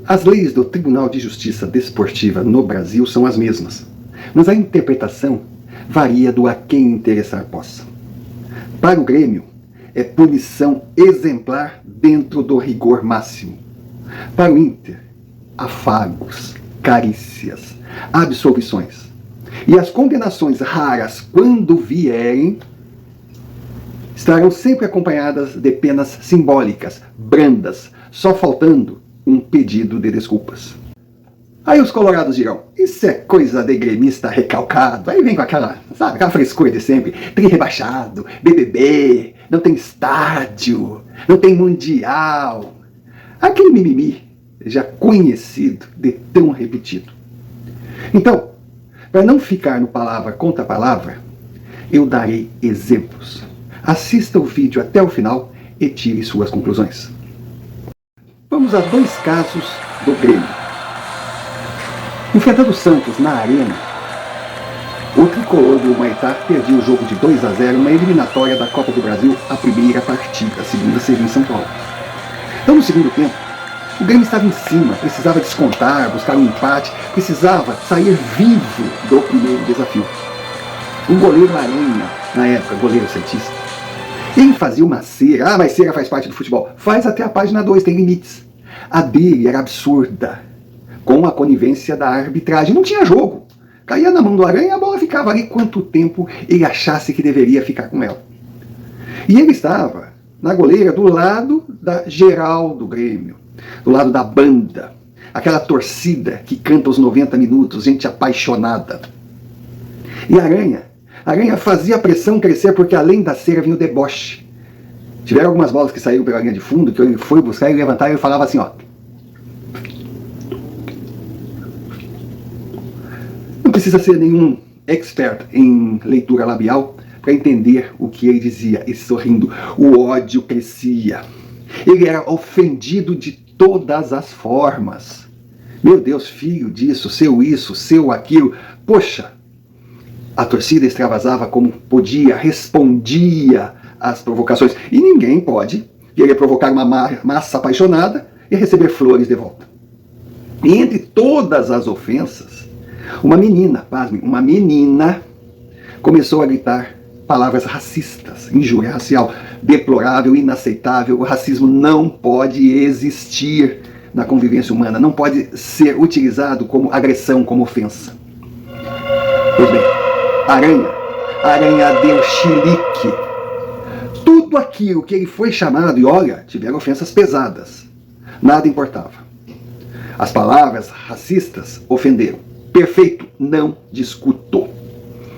As leis do Tribunal de Justiça Desportiva no Brasil são as mesmas, mas a interpretação varia do a quem interessar possa. Para o Grêmio, é punição exemplar dentro do rigor máximo. Para o Inter, afagos, carícias, absolvições. E as condenações raras, quando vierem, estarão sempre acompanhadas de penas simbólicas, brandas, só faltando um pedido de desculpas. Aí os colorados dirão, isso é coisa de gremista recalcado. Aí vem com aquela frescura de sempre, tri rebaixado, BBB, não tem estádio, não tem mundial. Aquele mimimi já conhecido de tão repetido. Então, para não ficar no palavra contra palavra, eu darei exemplos. Assista o vídeo até o final e tire suas conclusões. Vamos a dois casos do Grêmio. Enfrentando o Santos na Arena, o tricolor do Humaitá perdia o jogo de 2-0 numa eliminatória da Copa do Brasil, a primeira partida, a segunda seria em São Paulo. Então, no segundo tempo, o Grêmio estava em cima, precisava descontar, buscar um empate, precisava sair vivo do primeiro desafio. O goleiro Aranha, na época, goleiro santista, ele fazia uma cera, mas cera faz parte do futebol. Faz até a página 2, tem limites. A dele era absurda, com a conivência da arbitragem. Não tinha jogo. Caía na mão do Aranha e a bola ficava ali quanto tempo ele achasse que deveria ficar com ela. E ele estava na goleira do lado da geral do Grêmio, do lado da banda, aquela torcida que canta os 90 minutos, gente apaixonada. E Aranha fazia a pressão crescer porque além da cera vinha o deboche. Tiveram algumas bolas que saíram pela linha de fundo, que ele foi buscar e levantar e ele falava assim, ó. Não precisa ser nenhum expert em leitura labial para entender o que ele dizia, e sorrindo, o ódio crescia. Ele era ofendido de todas as formas. Meu Deus, filho disso, seu isso, seu aquilo. Poxa, a torcida extravasava como podia, respondia às provocações. E ninguém pode querer provocar uma massa apaixonada e receber flores de volta. E entre todas as ofensas, uma menina, pasmem, uma menina começou a gritar palavras racistas, injúria racial, deplorável, inaceitável. O racismo não pode existir na convivência humana, não pode ser utilizado como agressão, como ofensa. Pois bem, Aranha deu chilique. Tudo aquilo que ele foi chamado, e olha, tiveram ofensas pesadas, nada importava. As palavras racistas ofenderam. Perfeito, não discuto.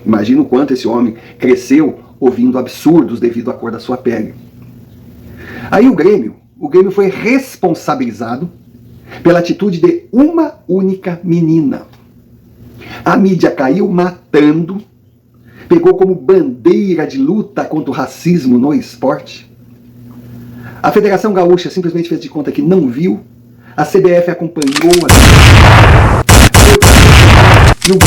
Imagina o quanto esse homem cresceu ouvindo absurdos devido à cor da sua pele. Aí o Grêmio foi responsabilizado pela atitude de uma única menina. A mídia caiu matando, pegou como bandeira de luta contra o racismo no esporte. A Federação Gaúcha simplesmente fez de conta que não viu. A CBF acompanhou e o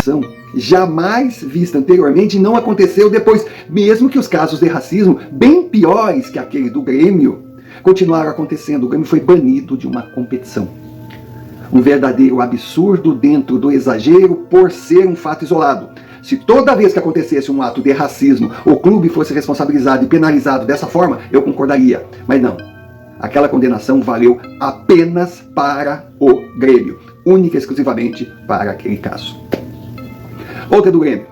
Grêmio jamais vista anteriormente e não aconteceu depois, mesmo que os casos de racismo, bem piores que aquele do Grêmio, continuaram acontecendo. O Grêmio foi banido de uma competição. Um verdadeiro absurdo dentro do exagero por ser um fato isolado. Se toda vez que acontecesse um ato de racismo, o clube fosse responsabilizado e penalizado dessa forma, eu concordaria. Mas não. Aquela condenação valeu apenas para o Grêmio. Única e exclusivamente para aquele caso. Outra do Grêmio.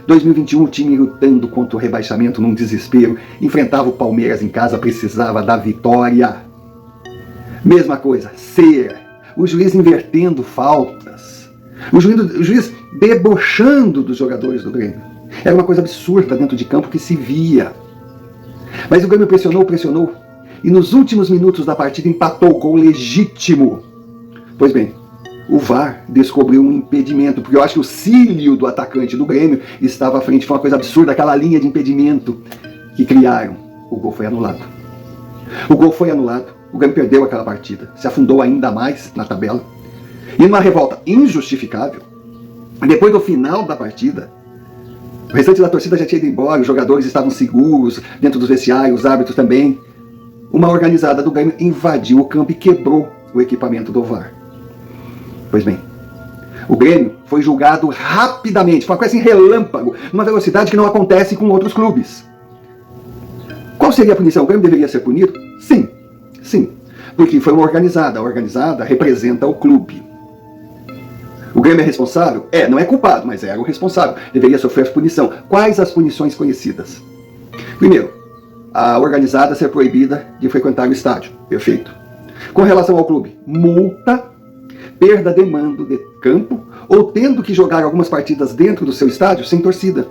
2021, o time lutando contra o rebaixamento num desespero, enfrentava o Palmeiras em casa, precisava da vitória. Mesma coisa, cera. O juiz invertendo faltas. O juiz debochando dos jogadores do Grêmio. Era uma coisa absurda dentro de campo que se via. Mas o Grêmio pressionou. E nos últimos minutos da partida empatou o gol legítimo. Pois bem, o VAR descobriu um impedimento, porque eu acho que o cílio do atacante do Grêmio estava à frente. Foi uma coisa absurda, aquela linha de impedimento que criaram. O gol foi anulado. O Grêmio perdeu aquela partida, se afundou ainda mais na tabela. E numa revolta injustificável, depois do final da partida, o restante da torcida já tinha ido embora, os jogadores estavam seguros dentro dos vestiários, os árbitros também. uma organizada do Grêmio invadiu o campo e quebrou o equipamento do VAR. Pois bem, o Grêmio foi julgado rapidamente, foi uma coisa assim, relâmpago, numa velocidade que não acontece com outros clubes. Qual seria a punição? O Grêmio deveria ser punido? Sim, sim, porque foi uma organizada. A organizada representa o clube. O Grêmio é responsável? Não é culpado, mas era o responsável. Deveria sofrer punição. Quais as punições conhecidas? Primeiro, a organizada ser proibida de frequentar o estádio. Perfeito. Com relação ao clube, multa, perda de mando de campo ou tendo que jogar algumas partidas dentro do seu estádio sem torcida.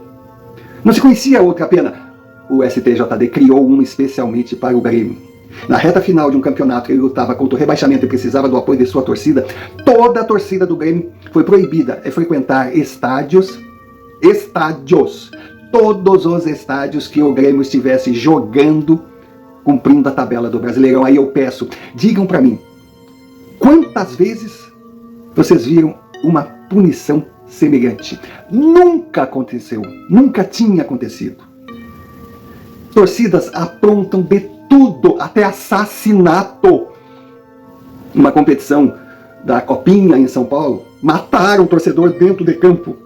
Não se conhecia outra pena. O STJD criou uma especialmente para o Grêmio. Na reta final de um campeonato que ele lutava contra o rebaixamento e precisava do apoio de sua torcida, toda a torcida do Grêmio foi proibida de frequentar estádios, todos os estádios que o Grêmio estivesse jogando, cumprindo a tabela do Brasileirão. Aí eu peço, digam para mim, quantas vezes vocês viram uma punição semelhante? Nunca aconteceu, nunca tinha acontecido. Torcidas aprontam de tudo, até assassinato. Uma competição da Copinha em São Paulo, mataram um torcedor dentro de campo.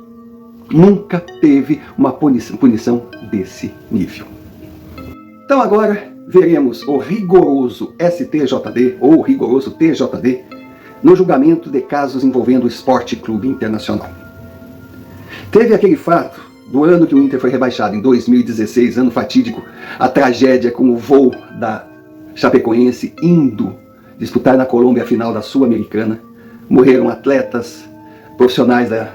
Nunca teve uma punição desse nível. Então agora veremos o rigoroso STJD, ou rigoroso TJD, no julgamento de casos envolvendo o Esporte Clube Internacional. Teve aquele fato do ano que o Inter foi rebaixado, em 2016, ano fatídico, a tragédia com o voo da Chapecoense indo disputar na Colômbia a final da Sul-Americana. Morreram atletas, profissionais da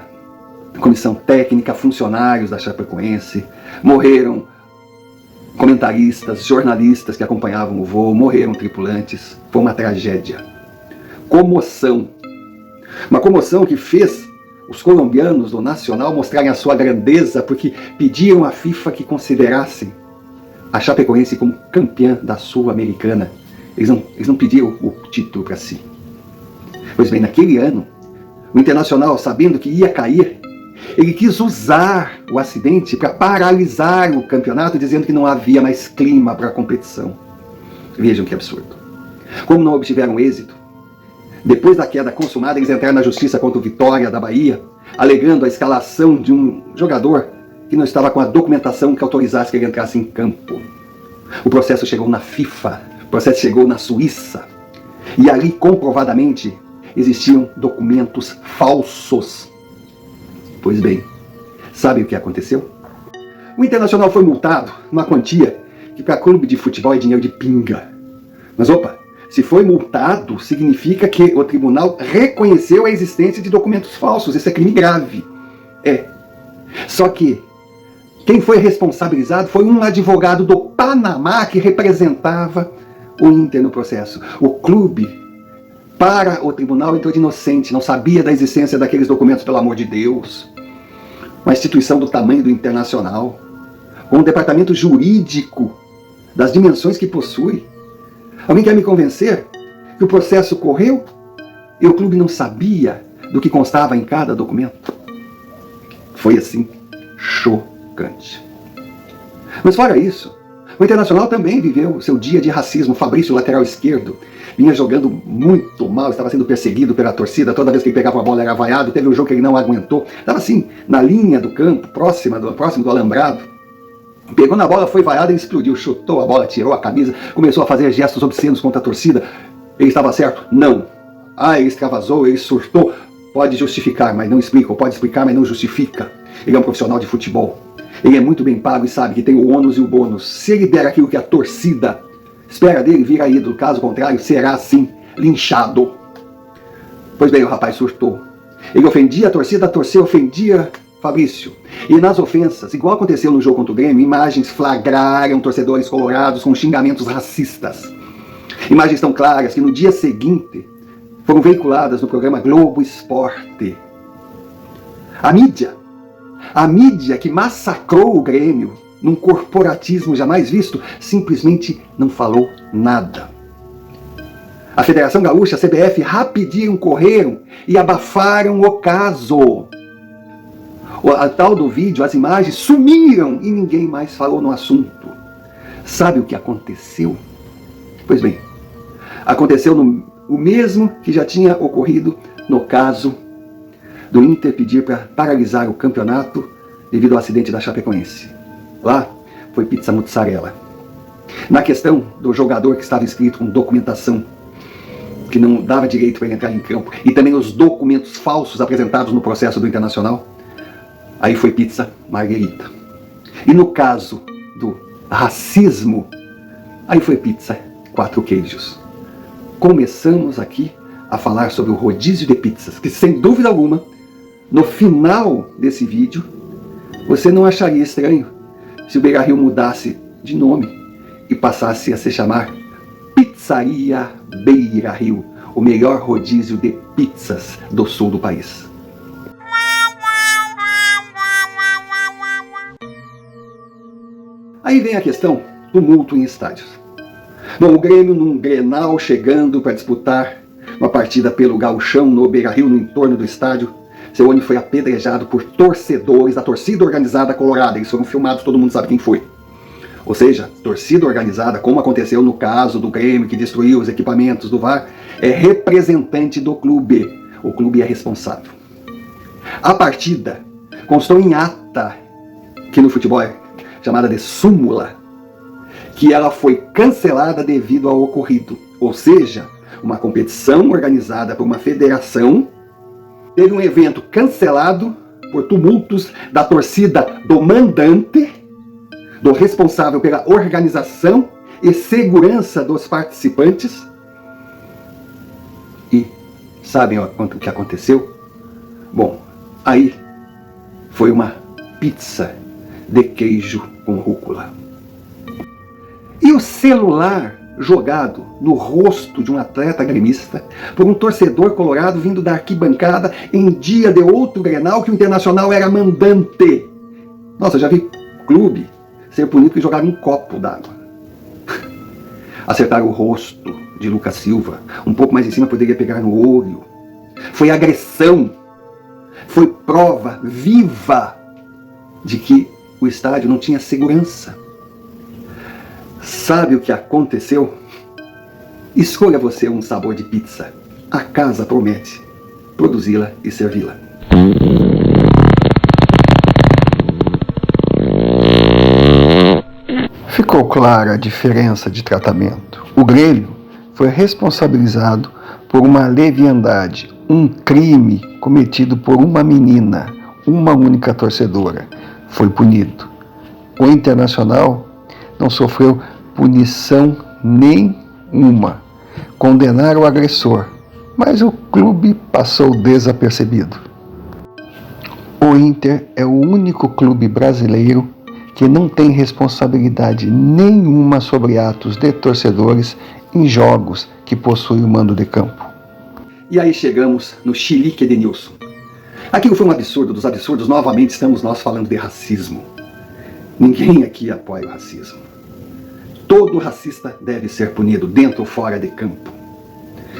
comissão técnica, funcionários da Chapecoense, morreram comentaristas, jornalistas que acompanhavam o voo, morreram tripulantes. Foi uma tragédia. Comoção. Uma comoção que fez os colombianos do Nacional mostrarem a sua grandeza porque pediram à FIFA que considerassem a Chapecoense como campeã da Sul-Americana. Eles não pediram o título para si. Pois bem, naquele ano, o Internacional, sabendo que ia cair, ele quis usar o acidente para paralisar o campeonato, dizendo que não havia mais clima para a competição. Vejam que absurdo. Como não obtiveram êxito, depois da queda consumada, eles entraram na justiça contra o Vitória da Bahia, alegando a escalação de um jogador que não estava com a documentação que autorizasse que ele entrasse em campo. O processo chegou na FIFA, o processo chegou na Suíça, e ali comprovadamente existiam documentos falsos. Pois bem, sabe o que aconteceu? O Internacional foi multado numa quantia que para clube de futebol é dinheiro de pinga. Mas opa! Se foi multado, significa que o tribunal reconheceu a existência de documentos falsos. Isso é crime grave. Só que quem foi responsabilizado foi um advogado do Panamá que representava o Inter no processo. O clube, para o tribunal, entrou de inocente, não sabia da existência daqueles documentos, pelo amor de Deus. Uma instituição do tamanho do Internacional, com um departamento jurídico das dimensões que possui. Alguém quer me convencer que o processo correu e o clube não sabia do que constava em cada documento? Foi assim, chocante. Mas fora isso, o Internacional também viveu seu dia de racismo. Fabrício, lateral esquerdo, vinha jogando muito mal, estava sendo perseguido pela torcida, toda vez que ele pegava a bola era vaiado, teve um jogo que ele não aguentou, estava assim, na linha do campo, próximo do alambrado. Pegou na bola, foi vaiado e explodiu, chutou a bola, tirou a camisa, começou a fazer gestos obscenos contra a torcida. Ele estava certo? Não. Ele extravasou, ele surtou. Pode justificar, mas não explica. Ou pode explicar, mas não justifica. Ele é um profissional de futebol. Ele é muito bem pago e sabe que tem o ônus e o bônus. Se ele der aquilo que a torcida espera dele, vira ídolo. Caso contrário, será assim, linchado. Pois bem, o rapaz surtou. Ele ofendia a torcida ofendia Fabrício. E nas ofensas, igual aconteceu no jogo contra o Grêmio, imagens flagraram torcedores colorados com xingamentos racistas. Imagens tão claras que no dia seguinte foram veiculadas no programa Globo Esporte. A mídia que massacrou o Grêmio num corporatismo jamais visto, simplesmente não falou nada. A Federação Gaúcha, a CBF, rapidinho correram e abafaram o caso. A tal do vídeo, as imagens sumiram e ninguém mais falou no assunto. Sabe o que aconteceu? Pois bem, aconteceu o mesmo que já tinha ocorrido no caso do Inter pedir para paralisar o campeonato devido ao acidente da Chapecoense. Lá foi pizza mussarela. Na questão do jogador que estava inscrito com documentação que não dava direito para ele entrar em campo, e também os documentos falsos apresentados no processo do Internacional, aí foi pizza marguerita. E no caso do racismo, aí foi pizza 4 queijos. Começamos aqui a falar sobre o rodízio de pizzas, que sem dúvida alguma, no final desse vídeo, você não acharia estranho se o Beira-Rio mudasse de nome e passasse a se chamar Pizzaria Beira-Rio, o melhor rodízio de pizzas do sul do país. Aí vem a questão do tumulto em estádios. Bom, o Grêmio num Grenal chegando para disputar uma partida pelo Gauchão no Beira-Rio, no entorno do estádio, seu ônibus foi apedrejado por torcedores da torcida organizada colorada. Eles foram filmados, todo mundo sabe quem foi. Ou seja, torcida organizada, como aconteceu no caso do Grêmio, que destruiu os equipamentos do VAR, é representante do clube. O clube é responsável. A partida constou em ata, que no futebol é chamada de súmula, que ela foi cancelada devido ao ocorrido. Ou seja, uma competição organizada por uma federação teve um evento cancelado por tumultos da torcida do mandante, do responsável pela organização e segurança dos participantes. E sabem o que aconteceu? Bom, aí foi uma pizza de queijo com rúcula. E o celular jogado no rosto de um atleta gremista por um torcedor colorado vindo da arquibancada em dia de outro Grenal que o Internacional era mandante. Nossa, eu já vi clube ser punido porque jogava um copo d'água. Acertar o rosto de Lucas Silva, um pouco mais em cima poderia pegar no olho. Foi agressão, foi prova viva de que o estádio não tinha segurança. Sabe o que aconteceu? Escolha você um sabor de pizza. A casa promete produzi-la e servi-la. Ficou clara a diferença de tratamento. O Grêmio foi responsabilizado por uma leviandade, um crime cometido por uma menina, uma única torcedora. Foi punido. O Internacional não sofreu punição nenhuma. Condenaram o agressor, mas o clube passou desapercebido. O Inter é o único clube brasileiro que não tem responsabilidade nenhuma sobre atos de torcedores em jogos que possuem o mando de campo. E aí chegamos no chilique Edenilson. Aquilo foi um absurdo dos absurdos. Novamente estamos nós falando de racismo. Ninguém aqui apoia o racismo. Todo racista deve ser punido, dentro ou fora de campo.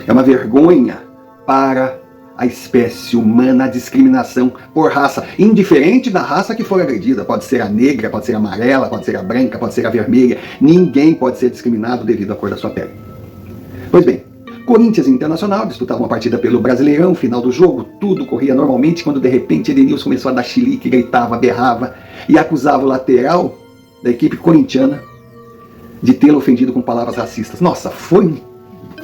É uma vergonha para a espécie humana a discriminação por raça, indiferente da raça que for agredida. Pode ser a negra, pode ser a amarela, pode ser a branca, pode ser a vermelha. Ninguém pode ser discriminado devido à cor da sua pele. Pois bem, Corinthians e Internacional disputavam uma partida pelo Brasileirão. Final do jogo, tudo corria normalmente, quando de repente Edenilson começou a dar chilique, gritava, berrava e acusava o lateral da equipe corintiana de tê-lo ofendido com palavras racistas. Nossa, foi um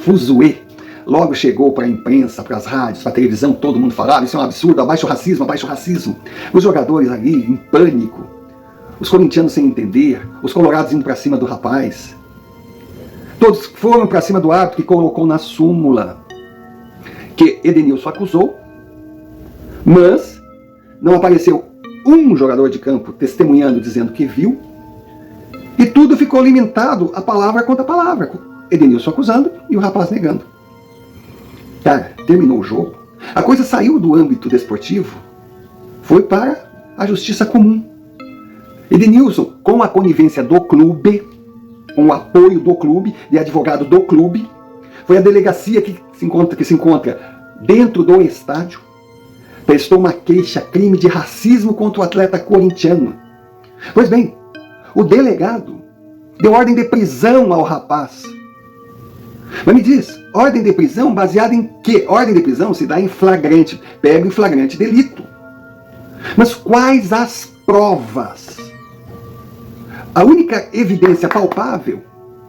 fuzuê. Logo chegou para a imprensa, para as rádios, para a televisão, todo mundo falava, isso é um absurdo, abaixo o racismo, abaixo o racismo. Os jogadores ali, em pânico, os corintianos sem entender, os colorados indo para cima do rapaz. Todos foram para cima do árbitro que colocou na súmula que Edenilson acusou, mas não apareceu um jogador de campo testemunhando, dizendo que viu, e tudo ficou limitado a palavra contra palavra. Edenilson acusando e o rapaz negando. Cara, terminou o jogo. A coisa saiu do âmbito desportivo, foi para a justiça comum. Edenilson, com a conivência do clube, com o apoio do clube, de advogado do clube, foi a delegacia que se encontra dentro do estádio, prestou uma queixa, crime de racismo contra o atleta corintiano. Pois bem, o delegado deu ordem de prisão ao rapaz Mas me diz, ordem de prisão baseada em quê? Ordem de prisão se dá em flagrante, pega em flagrante delito. Mas quais as provas? A única evidência palpável,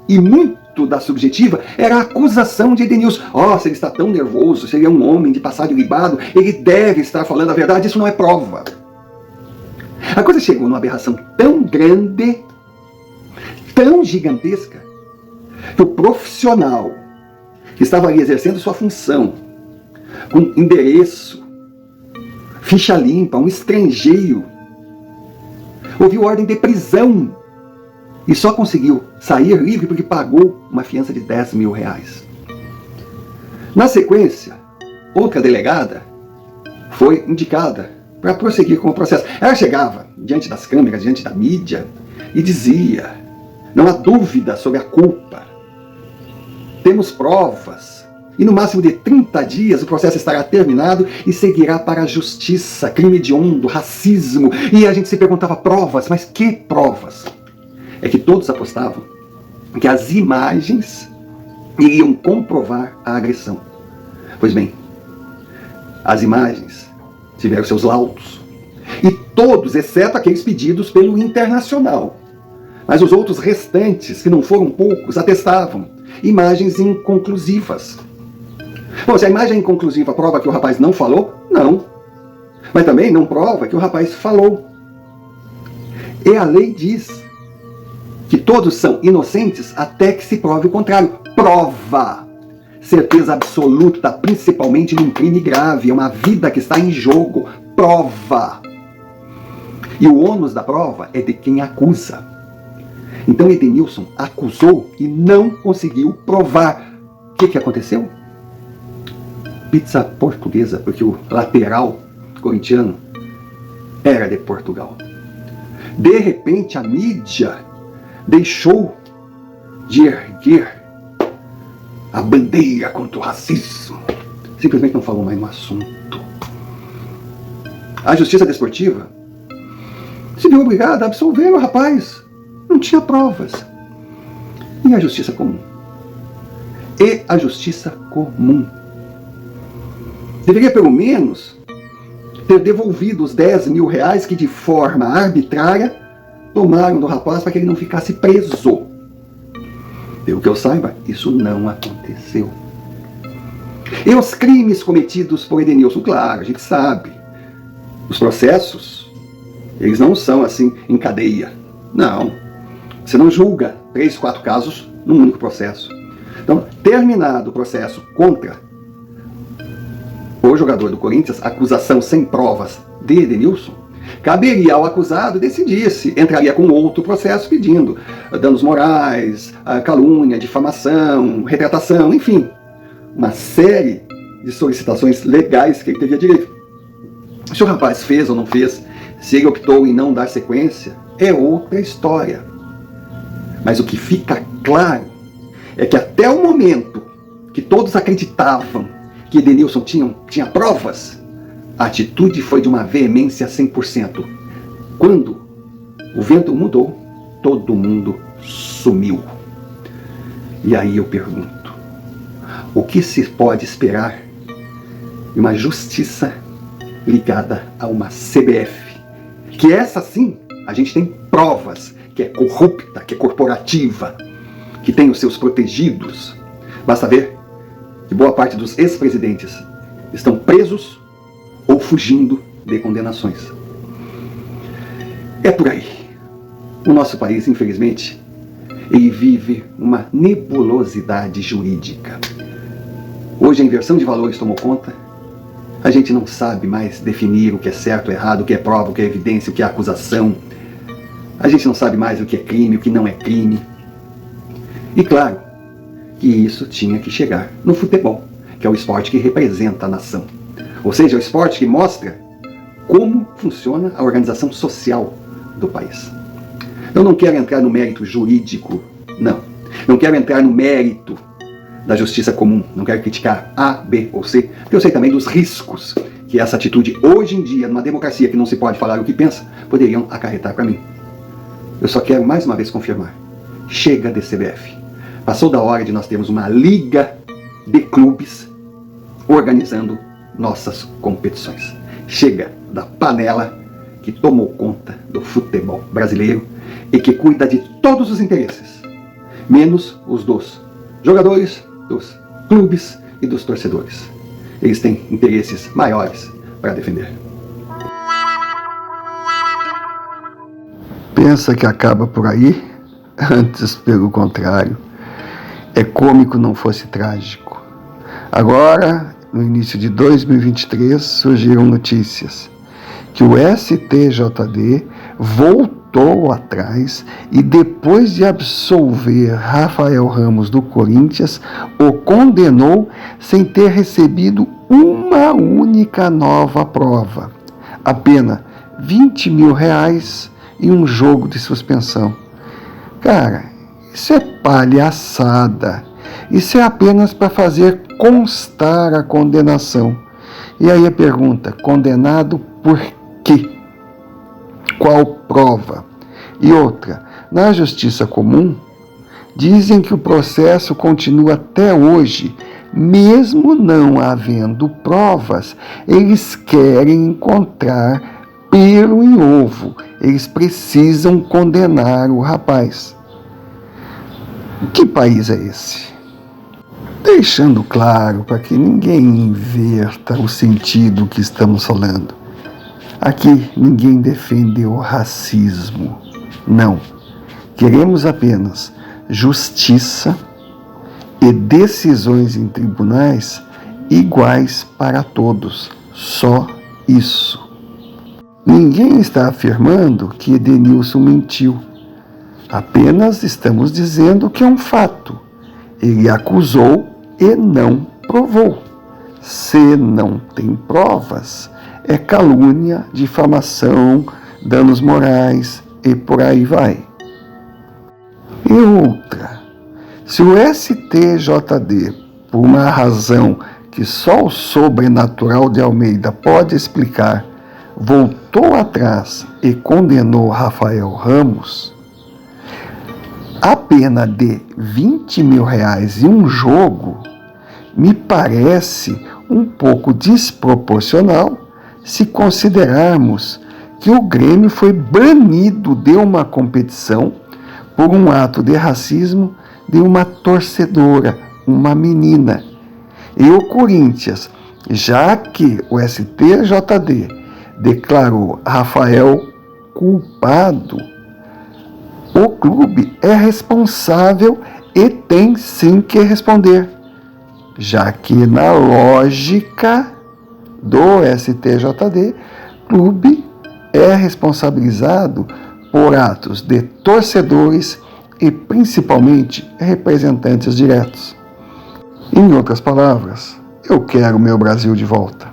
e muito da subjetiva, era a acusação de Edenilson. Se ele está tão nervoso, se ele é um homem de passado libado, ele deve estar falando a verdade. Isso não é prova. A coisa chegou numa aberração tão grande, tão gigantesca, que o profissional que estava ali exercendo sua função, com endereço, ficha limpa, um estrangeiro, ouviu ordem de prisão e só conseguiu sair livre porque pagou uma fiança de 10 mil reais. Na sequência, outra delegada foi indicada para prosseguir com o processo. Ela chegava diante das câmeras, diante da mídia, e dizia: não há dúvida sobre a culpa. Temos provas. E no máximo de 30 dias o processo estará terminado e seguirá para a justiça. Crime hediondo, racismo. E a gente se perguntava: provas? Mas que provas? É que todos apostavam que as imagens iriam comprovar a agressão. Pois bem, as imagens tiveram seus laudos. E todos, exceto aqueles pedidos pelo Internacional. Mas os outros restantes, que não foram poucos, atestavam imagens inconclusivas. Bom, se a imagem inconclusiva prova que o rapaz não falou, não. Mas também não prova que o rapaz falou. E a lei diz que todos são inocentes até que se prove o contrário. Prova! Certeza absoluta, principalmente num crime grave, é uma vida que está em jogo. Prova! E o ônus da prova é de quem acusa. Então Edenilson acusou e não conseguiu provar. O que aconteceu? Pizza portuguesa, porque o lateral corintiano era de Portugal. De repente a mídia deixou de erguer a bandeira contra o racismo. Simplesmente não falou mais no assunto. A justiça desportiva se viu obrigada a absolver o rapaz. Não tinha provas. E a justiça comum? E a justiça comum deveria, pelo menos, ter devolvido os 10 mil reais que, de forma arbitrária, tomaram do rapaz para que ele não ficasse preso. Pelo que eu saiba, isso não aconteceu. E os crimes cometidos por Edenilson? Claro, a gente sabe. Os processos, eles não são assim em cadeia. Não. Você não julga 3, 4 casos num único processo. Então, terminado o processo contra o jogador do Corinthians, acusação sem provas de Edenilson, caberia ao acusado decidir se entraria com outro processo pedindo danos morais, calúnia, difamação, retratação, enfim, uma série de solicitações legais que ele teria direito. Se o rapaz fez ou não fez, se ele optou em não dar sequência, é outra história. Mas o que fica claro é que até o momento que todos acreditavam que Edenilson tinha provas, a atitude foi de uma veemência 100%. Quando o vento mudou, todo mundo sumiu. E aí eu pergunto, o que se pode esperar de uma justiça ligada a uma CBF? Que essa sim, a gente tem provas, que é corrupta, que é corporativa, que tem os seus protegidos. Basta ver que boa parte dos ex-presidentes estão presos ou fugindo de condenações. É por aí. O nosso país, infelizmente, ele vive uma nebulosidade jurídica. Hoje a inversão de valores tomou conta. A gente não sabe mais definir o que é certo ou errado, o que é prova, o que é evidência, o que é acusação. A gente não sabe mais o que é crime, o que não é crime. E claro que isso tinha que chegar no futebol, que é o esporte que representa a nação. Ou seja, é o esporte que mostra como funciona a organização social do país. Eu não quero entrar no mérito jurídico, não. Não quero entrar no mérito da justiça comum. Não quero criticar A, B ou C, porque eu sei também dos riscos que essa atitude, hoje em dia, numa democracia que não se pode falar o que pensa, poderiam acarretar para mim. Eu só quero mais uma vez confirmar. Chega de CBF. Passou da hora de nós termos uma liga de clubes organizando nossas competições. Chega da panela que tomou conta do futebol brasileiro e que cuida de todos os interesses, menos os dos jogadores, dos clubes e dos torcedores. Eles têm interesses maiores para defender. Pensa que acaba por aí? Antes, pelo contrário. É cômico não fosse trágico. Agora, no início de 2023, surgiram notícias que o STJD voltou atrás e, depois de absolver Rafael Ramos do Corinthians, o condenou sem ter recebido uma única nova prova. A pena R$20 mil e um jogo de suspensão. Cara, isso é palhaçada. Isso é apenas para fazer constar a condenação. E aí a pergunta, condenado por quê? Qual prova? E outra, na justiça comum, dizem que o processo continua até hoje, mesmo não havendo provas, eles querem encontrar pelo em ovo, eles precisam condenar o rapaz. Que país é esse? Deixando claro para que ninguém inverta o sentido que estamos falando. Aqui ninguém defende o racismo. Não. Queremos apenas justiça e decisões em tribunais iguais para todos. Só isso. Ninguém está afirmando que Edenilson mentiu. Apenas estamos dizendo que é um fato. Ele acusou e não provou. Se não tem provas, é calúnia, difamação, danos morais e por aí vai. E outra, se o STJD, por uma razão que só o sobrenatural de Almeida pode explicar, voltou atrás e condenou Rafael Ramos, a pena de R$20 mil e um jogo me parece um pouco desproporcional se considerarmos que o Grêmio foi banido de uma competição por um ato de racismo de uma torcedora, uma menina. E o Corinthians, já que o STJD declarou Rafael culpado, o clube é responsável e tem sim que responder, já que na lógica do STJD, clube é responsabilizado por atos de torcedores e principalmente representantes diretos. Em outras palavras, eu quero meu Brasil de volta.